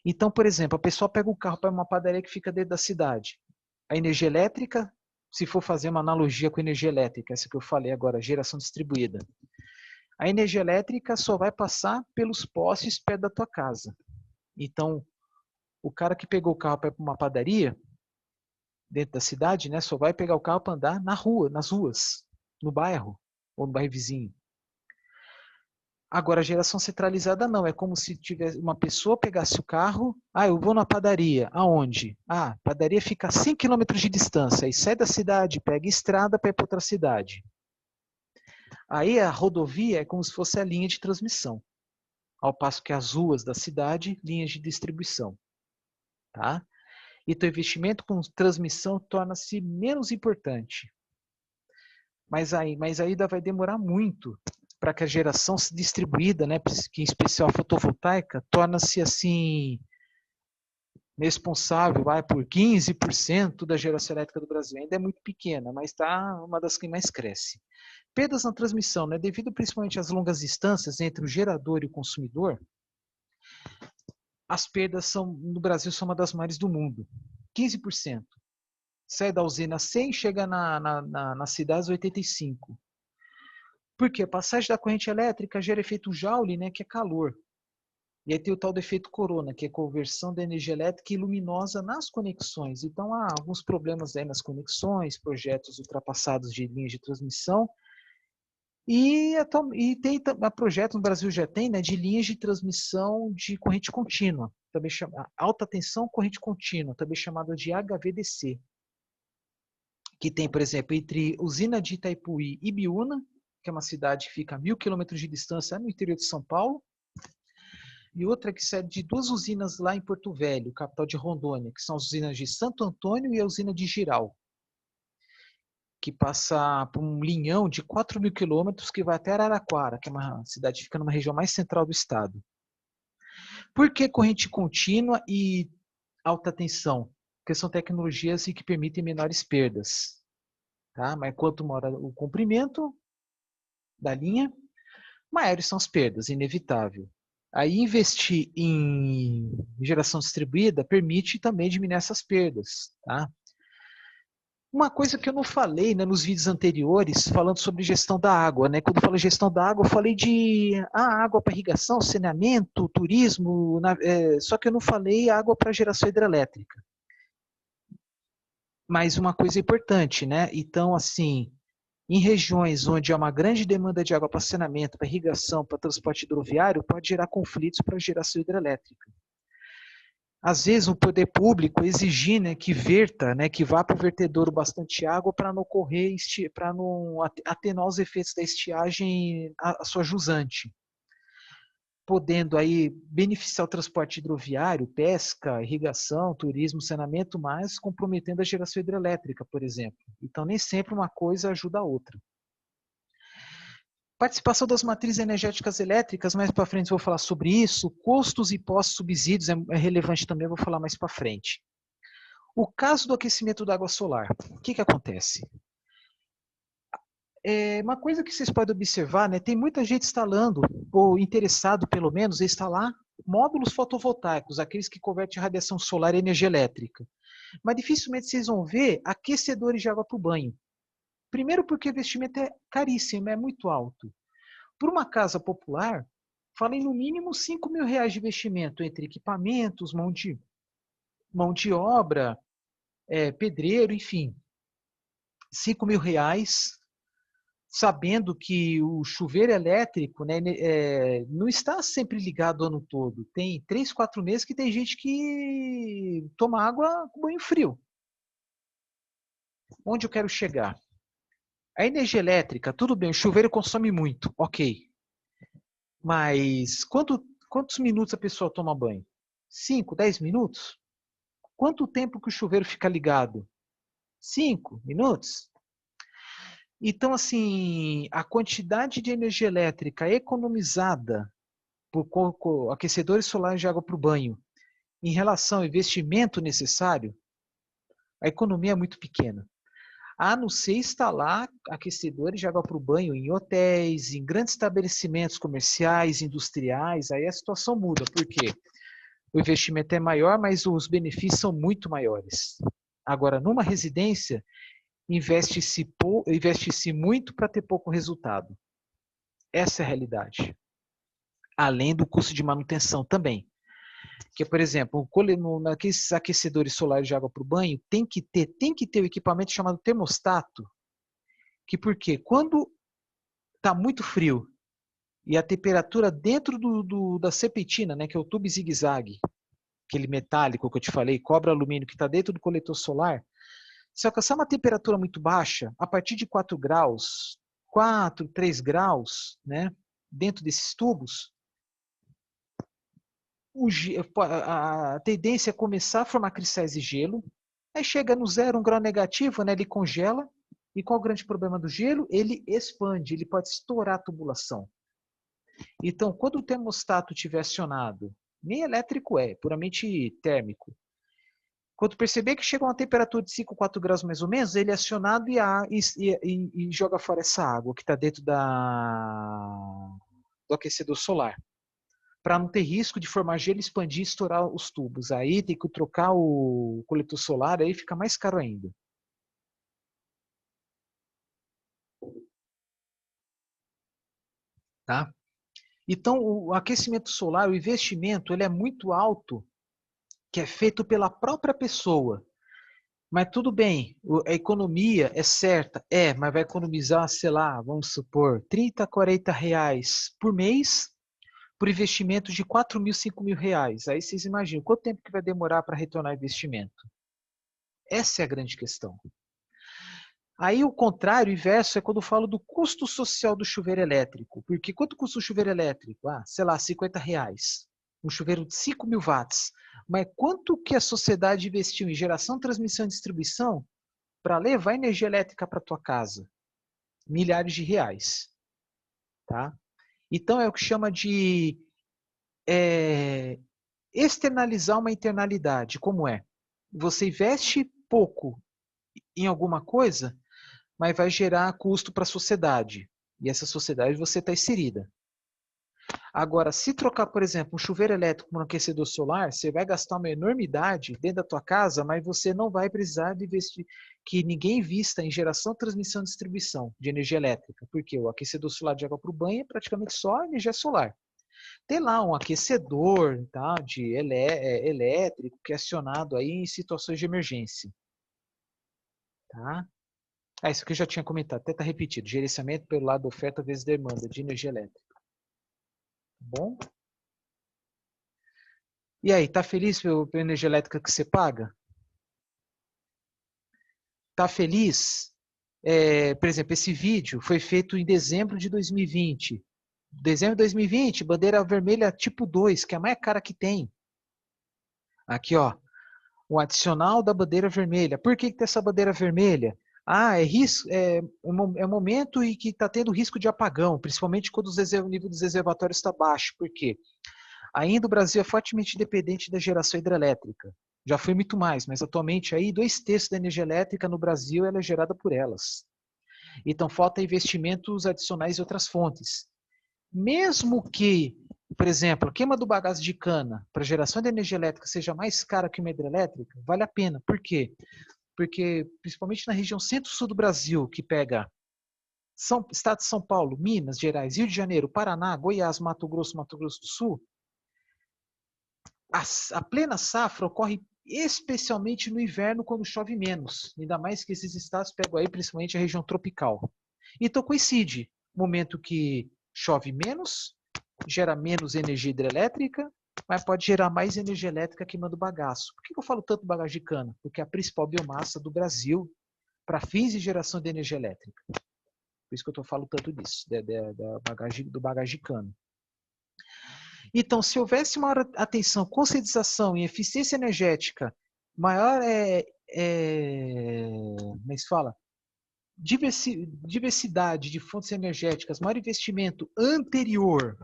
Então, por exemplo, a pessoa pega o carro para uma padaria que fica dentro da cidade. A energia elétrica, se for fazer uma analogia com a energia elétrica, essa que eu falei agora, geração distribuída. A energia elétrica só vai passar pelos postes perto da tua casa. Então, o cara que pegou o carro para ir para uma padaria, dentro da cidade, né, só vai pegar o carro para andar na rua, nas ruas, no bairro, ou no bairro vizinho. Agora, a geração centralizada não, é como se tivesse uma pessoa pegasse o carro, eu vou na padaria, aonde? A padaria fica a 100 quilômetros de distância, aí sai da cidade, pega estrada para ir para outra cidade. Aí a rodovia é como se fosse a linha de transmissão, ao passo que as ruas da cidade, linhas de distribuição. Tá? Então, o investimento com transmissão torna-se menos importante. Mas ainda vai demorar muito para que a geração distribuída, né, que em especial a fotovoltaica, torna-se assim responsável por 15% da geração elétrica do Brasil. Ainda é muito pequena, mas está uma das que mais cresce. Perdas na transmissão, né, devido principalmente às longas distâncias entre o gerador e o consumidor, as perdas no Brasil são uma das maiores do mundo, 15%. Sai da usina 100 e chega na cidade às 85. Por quê? A passagem da corrente elétrica gera efeito Joule, né, que é calor. E aí tem o tal do efeito Corona, que é a conversão da energia elétrica e luminosa nas conexões. Então há alguns problemas aí nas conexões, projetos ultrapassados de linhas de transmissão. E tem projeto no Brasil já tem, né, de linhas de transmissão de corrente contínua, também chama alta tensão corrente contínua, também chamada de HVDC, que tem, por exemplo, entre usina de Itaipuí e Biúna, que é uma cidade que fica a 1.000 quilômetros de distância no interior de São Paulo, e outra que sai de duas usinas lá em Porto Velho, capital de Rondônia, que são as usinas de Santo Antônio e a usina de Giral, que passa por um linhão de 4.000 quilômetros que vai até Araraquara, que é uma cidade que fica numa região mais central do estado. Por que corrente contínua e alta tensão? Porque são tecnologias que permitem menores perdas. Tá? Mas quanto maior o comprimento da linha, maiores são as perdas, inevitável. Aí investir em geração distribuída permite também diminuir essas perdas. Tá? Uma coisa que eu não falei, né, nos vídeos anteriores, falando sobre gestão da água, né? Quando eu falo gestão da água, eu falei de água para irrigação, saneamento, turismo, só que eu não falei água para geração hidrelétrica. Mas uma coisa importante, né? Então, assim, em regiões onde há uma grande demanda de água para saneamento, para irrigação, para transporte hidroviário, pode gerar conflitos para geração hidrelétrica. Às vezes o poder público exigir, né, que verta, né, que vá para o vertedouro bastante água para não ocorrer, para não atenuar os efeitos da estiagem a sua jusante, podendo aí beneficiar o transporte hidroviário, pesca, irrigação, turismo, saneamento, mas comprometendo a geração hidrelétrica, por exemplo. Então nem sempre uma coisa ajuda a outra. Participação das matrizes energéticas elétricas, mais para frente eu vou falar sobre isso. Custos e pós-subsídios é relevante também, eu vou falar mais para frente. O caso do aquecimento da água solar, o que acontece? Uma coisa que vocês podem observar, né, tem muita gente instalando, ou interessado pelo menos, em instalar módulos fotovoltaicos, aqueles que convertem radiação solar em energia elétrica. Mas dificilmente vocês vão ver aquecedores de água para o banho. Primeiro porque o investimento é caríssimo, é muito alto. Por uma casa popular, falem no mínimo R$ 5.000 de investimento entre equipamentos, mão de obra, pedreiro, enfim. R$ 5.000, sabendo que o chuveiro elétrico, né, não está sempre ligado o ano todo. Tem 3, 4 meses que tem gente que toma água com banho frio. Onde eu quero chegar? A energia elétrica, tudo bem, o chuveiro consome muito, ok. Mas quantos minutos a pessoa toma banho? 5, 10 minutos? Quanto tempo que o chuveiro fica ligado? 5 minutos? Então, assim, a quantidade de energia elétrica economizada por aquecedores solares de água para o banho, em relação ao investimento necessário, a economia é muito pequena. A não ser instalar aquecedores de água para o banho em hotéis, em grandes estabelecimentos comerciais, industriais, aí a situação muda. Por quê? O investimento é maior, mas os benefícios são muito maiores. Agora, numa residência, investe-se muito para ter pouco resultado. Essa é a realidade. Além do custo de manutenção também. Que, por exemplo, naqueles aquecedores solares de água para o banho, tem que ter o equipamento chamado termostato. Que por quê? Quando está muito frio e a temperatura dentro da serpentina, né, que é o tubo zigue-zague, aquele metálico que eu te falei, cobre alumínio que está dentro do coletor solar, se alcançar uma temperatura muito baixa, a partir de 4 graus, 4, 3 graus, né, dentro desses tubos, a tendência é começar a formar cristais de gelo, aí chega no 0, 1 grau negativo, né, ele congela, e qual o grande problema do gelo? Ele expande, ele pode estourar a tubulação. Então, quando o termostato estiver acionado, nem elétrico puramente térmico, quando perceber que chega a uma temperatura de 5, 4 graus mais ou menos, ele é acionado e joga fora essa água que está dentro do aquecedor solar. Para não ter risco de formar gelo, expandir e estourar os tubos. Aí tem que trocar o coletor solar, aí fica mais caro ainda. tá? Então, o aquecimento solar, o investimento, ele é muito alto, que é feito pela própria pessoa. Mas tudo bem, a economia é certa, mas vai economizar, sei lá, vamos supor, 30, 40 reais por mês por investimento de 4 mil, 5 mil reais. Aí vocês imaginam quanto tempo que vai demorar para retornar o investimento. Essa é a grande questão. Aí o contrário, o inverso, é quando eu falo do custo social do chuveiro elétrico. Porque quanto custa um chuveiro elétrico? Sei lá, 50 reais. Um chuveiro de 5 mil watts. Mas quanto que a sociedade investiu em geração, transmissão e distribuição para levar energia elétrica para tua casa? Milhares de reais. Tá? Então é o que chama de externalizar uma internalidade. Como é? Você investe pouco em alguma coisa, mas vai gerar custo para a sociedade. E essa sociedade você está inserida. Agora, se trocar, por exemplo, um chuveiro elétrico por um aquecedor solar, você vai gastar uma enormidade dentro da tua casa, mas você não vai precisar de investir, que ninguém invista em geração, transmissão e distribuição de energia elétrica, porque o aquecedor solar de água para o banho é praticamente só energia solar. Tem lá um aquecedor tá, elétrico que é acionado aí em situações de emergência. Tá? Isso aqui eu já tinha comentado, até está repetido. Gerenciamento pelo lado da oferta vezes demanda de energia elétrica. Bom? E aí, tá feliz pela energia elétrica que você paga? Tá feliz? Por exemplo, esse vídeo foi feito em dezembro de 2020. Dezembro de 2020, bandeira vermelha tipo 2, que é a mais cara que tem. Aqui, ó. O adicional da bandeira vermelha. Por que tem essa bandeira vermelha? É momento em que está tendo risco de apagão, principalmente quando o nível dos reservatórios está baixo. Por quê? Ainda o Brasil é fortemente dependente da geração hidrelétrica. Já foi muito mais, mas atualmente aí 2/3 da energia elétrica no Brasil ela é gerada por elas. Então falta investimentos adicionais em outras fontes. Mesmo que, por exemplo, a queima do bagaço de cana para geração de energia elétrica seja mais cara que uma hidrelétrica, vale a pena. Por quê? Porque, principalmente na região centro-sul do Brasil, que pega Estado de São Paulo, Minas Gerais, Rio de Janeiro, Paraná, Goiás, Mato Grosso do Sul, a plena safra ocorre especialmente no inverno, quando chove menos. Ainda mais que esses estados pegam aí, principalmente a região tropical. Então coincide, momento que chove menos, gera menos energia hidrelétrica, mas pode gerar mais energia elétrica queimando bagaço. Por que eu falo tanto bagaço de cana? Porque é a principal biomassa do Brasil para fins de geração de energia elétrica. Por isso que eu falo tanto disso, do bagaço de cana. Então, se houvesse maior atenção, conscientização e eficiência energética, maior como é que se fala? Diversidade de fontes energéticas, maior investimento anterior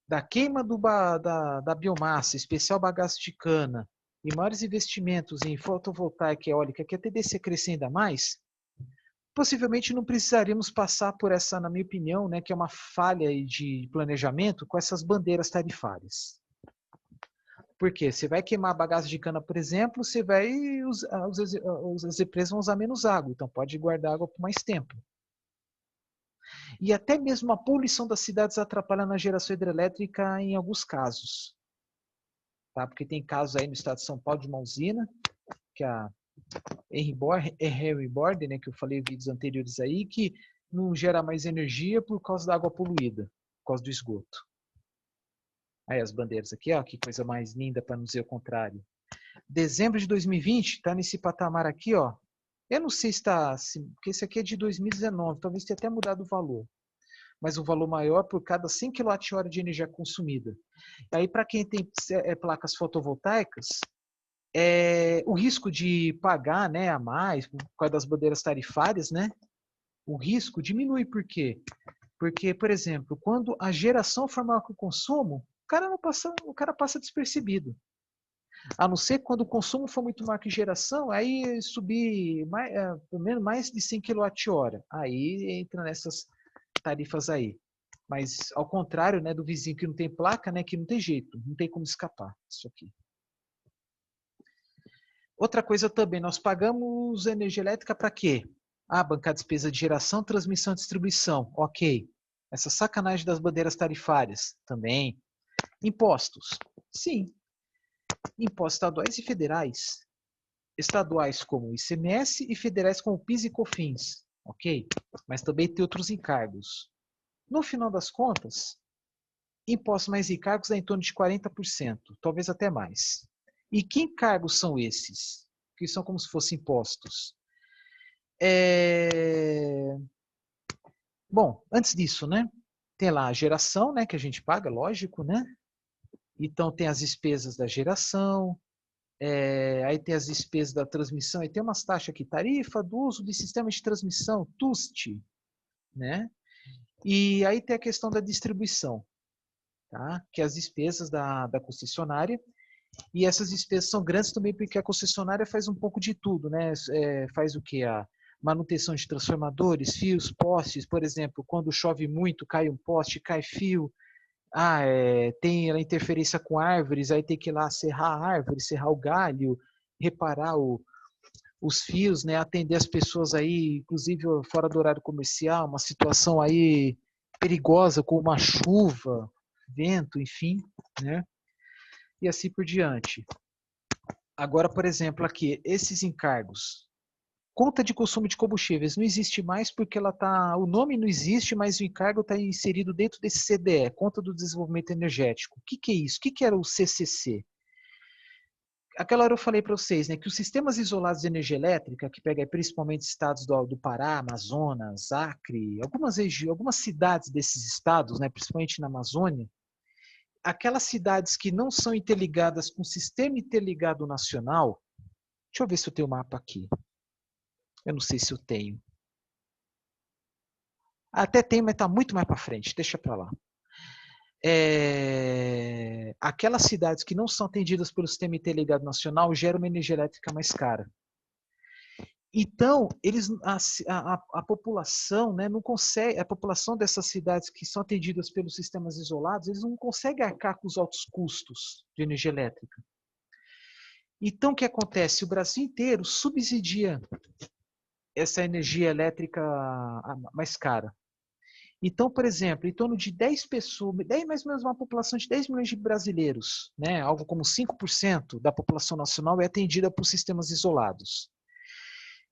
da queima da biomassa, especial bagaço de cana, e maiores investimentos em fotovoltaica e eólica, que a tendência a crescer ainda mais, possivelmente não precisaríamos passar por essa, na minha opinião, né, que é uma falha de planejamento com essas bandeiras tarifárias. Por quê? Você vai queimar bagaço de cana, por exemplo, você vai as empresas vão usar menos água, então pode guardar água por mais tempo. E até mesmo a poluição das cidades atrapalha na geração hidrelétrica em alguns casos. Tá? Porque tem casos aí no estado de São Paulo de uma usina, que é a Henry Board, né, que eu falei em vídeos anteriores aí, que não gera mais energia por causa da água poluída, por causa do esgoto. Aí as bandeiras aqui, ó, que coisa mais linda para não dizer o contrário. Dezembro de 2020, está nesse patamar aqui, ó. Eu não sei se está, porque esse aqui é de 2019, talvez tenha até mudado o valor. Mas um valor maior por cada 100 kWh de energia consumida. Aí, para quem tem placas fotovoltaicas, o risco de pagar, né, a mais, por causa das bandeiras tarifárias, né, o risco diminui. Por quê? Porque, por exemplo, quando a geração for maior que o consumo, o cara passa despercebido. A não ser quando o consumo for muito maior que geração, aí subir pelo menos mais de 100 kWh. Aí entra nessas tarifas aí. Mas ao contrário, né, do vizinho que não tem placa, né, que não tem jeito, não tem como escapar isso aqui. Outra coisa também, nós pagamos energia elétrica para quê? Ah, bancar despesa de geração, transmissão e distribuição. Ok. Essa sacanagem das bandeiras tarifárias. Também. Impostos. Sim. Impostos estaduais e federais. Estaduais como o ICMS e federais como o PIS e COFINS. Ok. Mas também tem outros encargos. No final das contas, impostos mais encargos dá em torno de 40%, talvez até mais. E que encargos são esses? Que são como se fossem impostos. Bom, antes disso, né? Tem lá a geração, né? Que a gente paga, lógico, né? Então tem as despesas da geração, aí tem as despesas da transmissão, e tem umas taxas aqui, tarifa do uso de sistema de transmissão, TUST, né? E aí tem a questão da distribuição, tá? Que é as despesas da concessionária. E essas despesas são grandes também porque a concessionária faz um pouco de tudo, né? Faz o que? A manutenção de transformadores, fios, postes, por exemplo, quando chove muito, cai um poste, cai fio. Tem a interferência com árvores, aí tem que ir lá serrar a árvore, serrar o galho, reparar os fios, né? Atender as pessoas aí, inclusive fora do horário comercial, uma situação aí perigosa, com uma chuva, vento, enfim, né? E assim por diante. Agora, por exemplo, aqui, esses encargos. Conta de consumo de combustíveis não existe mais porque o nome não existe, mas o encargo está inserido dentro desse CDE, Conta do Desenvolvimento Energético. O que, que é isso? O que, que era o CCC? Aquela hora eu falei para vocês, né, que os sistemas isolados de energia elétrica, que pega principalmente estados do Pará, Amazonas, Acre, algumas cidades desses estados, né, principalmente na Amazônia, aquelas cidades que não são interligadas com o sistema interligado nacional, deixa eu ver se eu tenho o mapa aqui. Eu não sei se eu tenho. Até tem, mas está muito mais para frente. Deixa para lá. Aquelas cidades que não são atendidas pelo sistema interligado nacional geram uma energia elétrica mais cara. Então, a população, né, não consegue, a população dessas cidades que são atendidas pelos sistemas isolados, eles não conseguem arcar com os altos custos de energia elétrica. Então, o que acontece? O Brasil inteiro subsidia essa energia elétrica mais cara. Então, por exemplo, em torno de 10 pessoas, mais ou menos uma população de 10 milhões de brasileiros, né, algo como 5% da população nacional é atendida por sistemas isolados.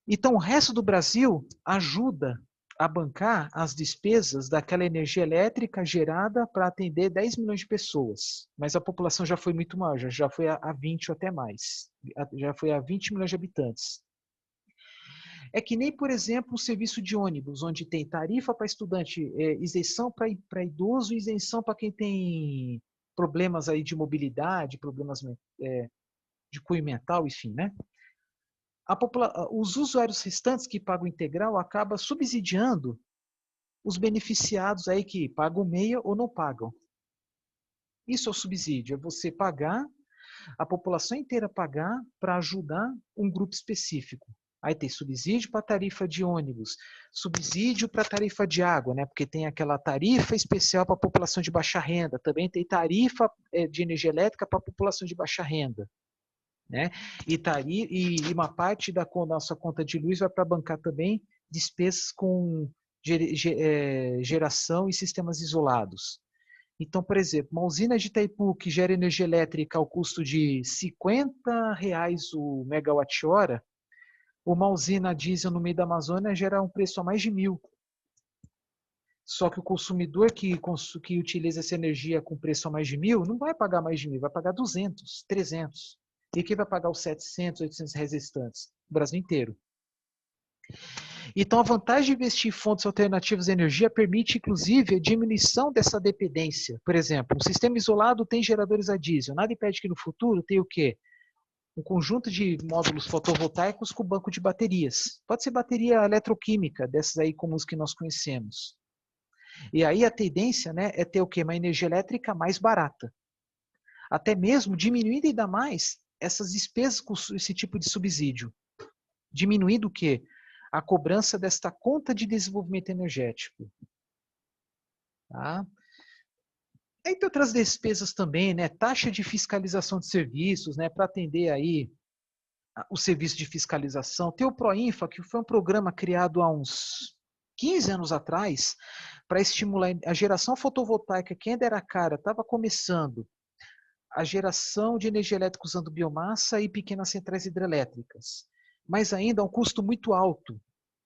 Então, o resto do Brasil ajuda a bancar as despesas daquela energia elétrica gerada para atender 10 milhões de pessoas. Mas a população já foi muito maior, já foi a 20 ou até mais. Já foi a 20 milhões de habitantes. É que nem, por exemplo, o serviço de ônibus, onde tem tarifa para estudante, isenção para idoso e isenção para quem tem problemas aí de mobilidade, problemas de cunho mental, enfim, né? Os usuários restantes que pagam integral acabam subsidiando os beneficiados aí que pagam meia ou não pagam. Isso é o subsídio, é você pagar, a população inteira pagar para ajudar um grupo específico. Aí tem subsídio para tarifa de ônibus, subsídio para tarifa de água, né? Porque tem aquela tarifa especial para a população de baixa renda, também tem tarifa de energia elétrica para a população de baixa renda. Né? E uma parte da nossa conta de luz vai para bancar também despesas com geração e sistemas isolados. Então, por exemplo, uma usina de Itaipu que gera energia elétrica ao custo de R$50 o megawatt-hora, uma usina diesel no meio da Amazônia gera um preço a mais de 1.000. Só que o consumidor que utiliza essa energia com preço a mais de 1.000 não vai pagar mais de 1.000, vai pagar 200, 300. E quem vai pagar os 700, 800 restantes? O Brasil inteiro. Então, a vantagem de investir em fontes alternativas de energia permite, inclusive, a diminuição dessa dependência. Por exemplo, um sistema isolado tem geradores a diesel. Nada impede que no futuro tenha o quê? Um conjunto de módulos fotovoltaicos com banco de baterias. Pode ser bateria eletroquímica, dessas aí como os que nós conhecemos. E aí a tendência, né, é ter o quê? Uma energia elétrica mais barata. Até mesmo diminuindo ainda mais essas despesas com esse tipo de subsídio. Diminuindo o quê? A cobrança desta conta de desenvolvimento energético. Tá? Entre outras despesas também, né? Taxa de fiscalização de serviços, né? Para atender aí o serviço de fiscalização. Tem o Proinfa, que foi um programa criado há uns 15 anos atrás para estimular a geração fotovoltaica, que ainda era cara, estava começando a geração de energia elétrica usando biomassa e pequenas centrais hidrelétricas. Mas ainda a um custo muito alto.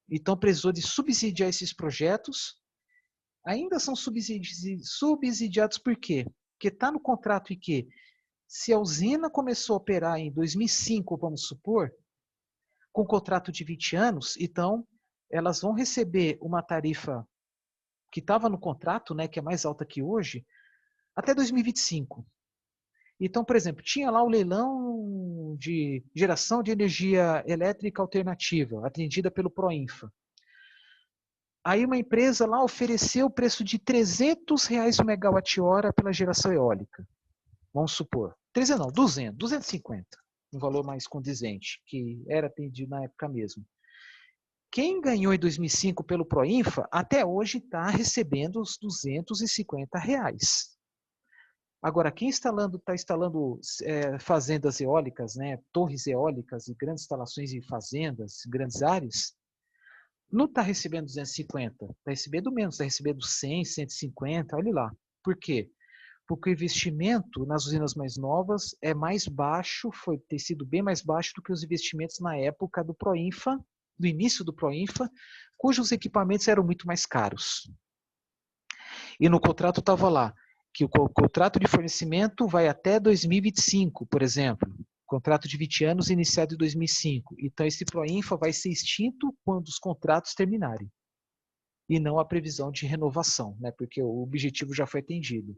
Então precisou de subsidiar esses projetos. Ainda são subsidiados por quê? Porque está no contrato e que se a usina começou a operar em 2005, vamos supor, com contrato de 20 anos, então elas vão receber uma tarifa que estava no contrato, né, que é mais alta que hoje, até 2025. Então, por exemplo, tinha lá o leilão de geração de energia elétrica alternativa, atendida pelo Proinfa. Aí uma empresa lá ofereceu o preço de R$ 300 o megawatt-hora pela geração eólica. Vamos supor. 300 não, 200, 250. Um valor mais condizente, que era atendido na época mesmo. Quem ganhou em 2005 pelo Proinfa, até hoje está recebendo os R$ 250. Agora, quem está instalando fazendas eólicas, né, torres eólicas e grandes instalações em fazendas, grandes áreas, não está recebendo 250, está recebendo menos, está recebendo 100, 150, olha lá. Por quê? Porque o investimento nas usinas mais novas é mais baixo, foi ter sido bem mais baixo do que os investimentos na época do Proinfa, do início do Proinfa, cujos equipamentos eram muito mais caros. E no contrato estava lá que o contrato de fornecimento vai até 2025, por exemplo. Contrato de 20 anos iniciado em 2005. Então, esse Proinfa vai ser extinto quando os contratos terminarem. E não a previsão de renovação, né? Porque o objetivo já foi atendido.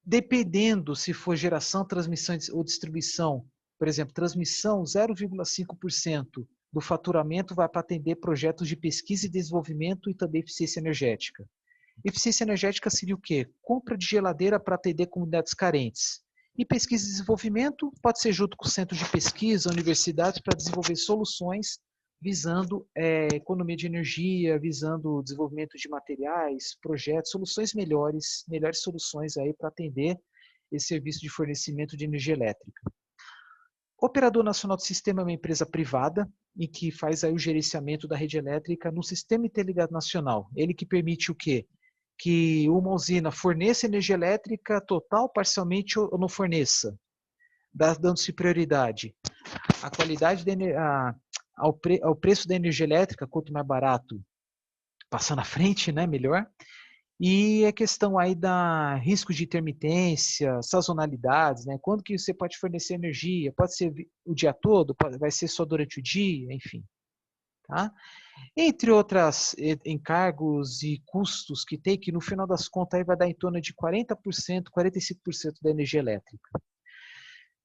Dependendo se for geração, transmissão ou distribuição, por exemplo, transmissão, 0,5% do faturamento vai para atender projetos de pesquisa e desenvolvimento e também eficiência energética. Eficiência energética seria o quê? Compra de geladeira para atender comunidades carentes. E pesquisa e desenvolvimento pode ser junto com centros de pesquisa, universidades, para desenvolver soluções visando economia de energia, visando desenvolvimento de materiais, projetos, soluções melhores soluções aí para atender esse serviço de fornecimento de energia elétrica. O Operador Nacional do Sistema é uma empresa privada e que faz aí o gerenciamento da rede elétrica no Sistema Interligado Nacional. Ele que permite o quê? Que uma usina forneça energia elétrica total, parcialmente ou não forneça, dando-se prioridade. A qualidade ao preço da energia elétrica, quanto mais barato, passar na frente, né, melhor. E a questão aí da risco de intermitência, sazonalidades, né? Quando que você pode fornecer energia? Pode ser o dia todo? Vai ser só durante o dia? Enfim. Tá? Entre outros encargos e custos que tem, que no final das contas aí vai dar em torno de 40%, 45% da energia elétrica.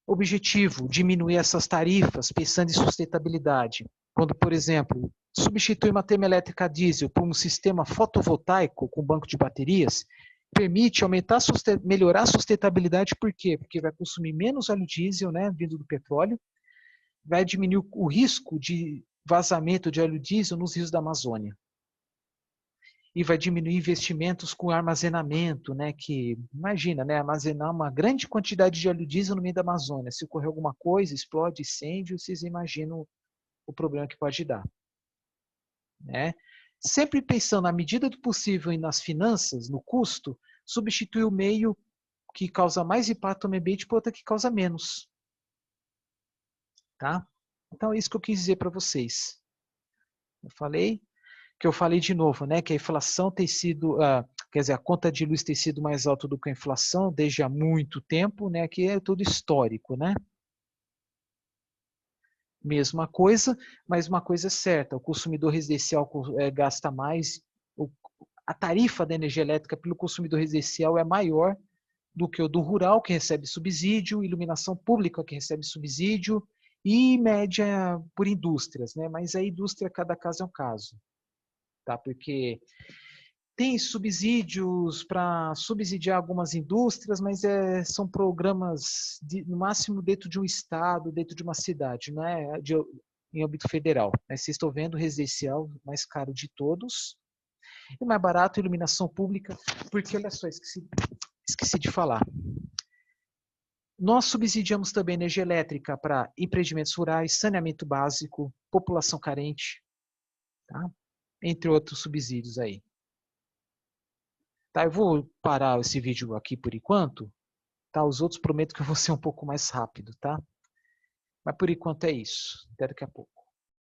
Objetivo, diminuir essas tarifas pensando em sustentabilidade. Quando, por exemplo, substitui uma termoelétrica a diesel por um sistema fotovoltaico com banco de baterias, permite melhorar a sustentabilidade, por quê? Porque vai consumir menos óleo diesel, né, vindo do petróleo, vai diminuir o risco de vazamento de óleo diesel nos rios da Amazônia. E vai diminuir investimentos com armazenamento, né? Que imagina, né? Armazenar uma grande quantidade de óleo diesel no meio da Amazônia. Se ocorrer alguma coisa, explode, incêndio, vocês imaginam o problema que pode dar, né? Sempre pensando na medida do possível e nas finanças, no custo, substituir o meio que causa mais impacto no meio ambiente por outro que causa menos, tá? Então é isso que eu quis dizer para vocês. Eu falei de novo, né, que a inflação tem sido, quer dizer, a conta de luz tem sido mais alta do que a inflação desde há muito tempo, né, que é tudo histórico, né? Mesma coisa, mas uma coisa é certa, o consumidor residencial gasta mais, a tarifa da energia elétrica pelo consumidor residencial é maior do que o do rural, que recebe subsídio, iluminação pública, que recebe subsídio, e média por indústrias, né? Mas a indústria, cada caso é um caso. Tá? Porque tem subsídios para subsidiar algumas indústrias, mas são programas, no máximo, dentro de um estado, dentro de uma cidade, não é em âmbito federal. Né? Vocês estão vendo o residencial mais caro de todos, e mais barato iluminação pública, porque, olha só, esqueci de falar. Nós subsidiamos também energia elétrica para empreendimentos rurais, saneamento básico, população carente, tá? Entre outros subsídios aí. Tá, eu vou parar esse vídeo aqui por enquanto. Tá, os outros prometo que eu vou ser um pouco mais rápido, tá? Mas por enquanto é isso. Até daqui a pouco.